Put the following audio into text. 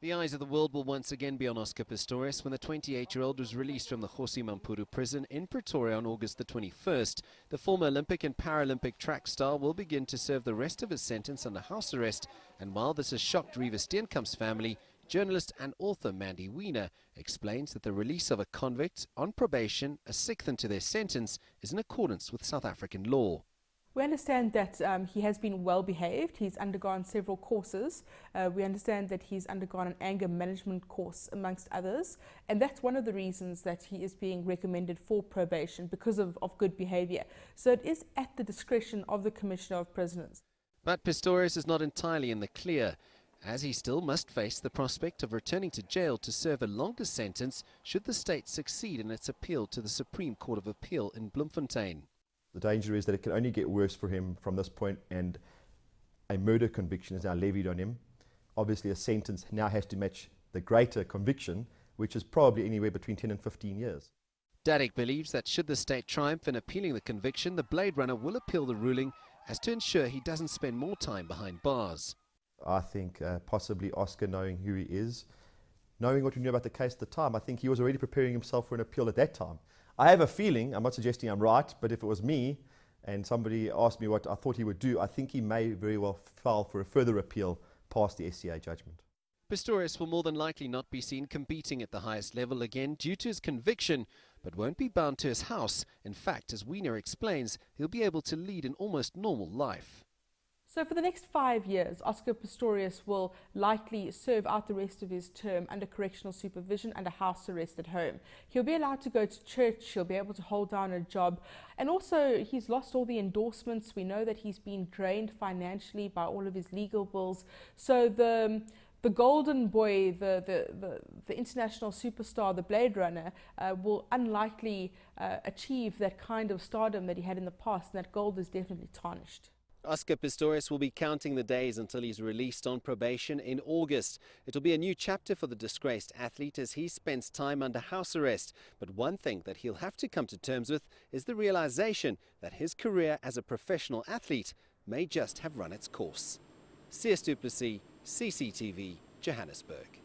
The eyes of the world will once again be on Oscar Pistorius when the 28-year-old was released from the Kgosi Mampuru prison in Pretoria on August the 21st. The former Olympic and Paralympic track star will begin to serve the rest of his sentence under house arrest. And while this has shocked Reeva Steenkamp's family, journalist and author Mandy Wiener explains that the release of a convict on probation, a sixth into their sentence, is in accordance with South African law. We understand that he has been well behaved. He's undergone several courses. We understand that he's undergone an anger management course, amongst others. And that's one of the reasons that he is being recommended for probation, because of good behavior. So it is at the discretion of the Commissioner of Prisoners. But Pistorius is not entirely in the clear, as he still must face the prospect of returning to jail to serve a longer sentence should the state succeed in its appeal to the Supreme Court of Appeal in Bloemfontein. The danger is that it can only get worse for him from this point, and a murder conviction is now levied on him. Obviously, a sentence now has to match the greater conviction, which is probably anywhere between 10 and 15 years. Daddick believes that should the state triumph in appealing the conviction, the Blade Runner will appeal the ruling as to ensure he doesn't spend more time behind bars. I think possibly Oscar, knowing who he is, knowing what we knew about the case at the time, I think he was already preparing himself for an appeal at that time. I have a feeling, I'm not suggesting I'm right, but if it was me and somebody asked me what I thought he would do, I think he may very well file for a further appeal past the SCA judgment. Pistorius will more than likely not be seen competing at the highest level again due to his conviction, but won't be bound to his house. In fact, as Wiener explains, he'll be able to lead an almost normal life. So for the next 5 years, Oscar Pistorius will likely serve out the rest of his term under correctional supervision, under house arrest at home. He'll be allowed to go to church, he'll be able to hold down a job, and also he's lost all the endorsements. We know that he's been drained financially by all of his legal bills. So the golden boy, the international superstar, the Blade Runner, will unlikely achieve that kind of stardom that he had in the past, and that gold is definitely tarnished. Oscar Pistorius will be counting the days until he's released on probation in August. It'll be a new chapter for the disgraced athlete as he spends time under house arrest. But one thing that he'll have to come to terms with is the realization that his career as a professional athlete may just have run its course. Sias, Plessis, CCTV, Johannesburg.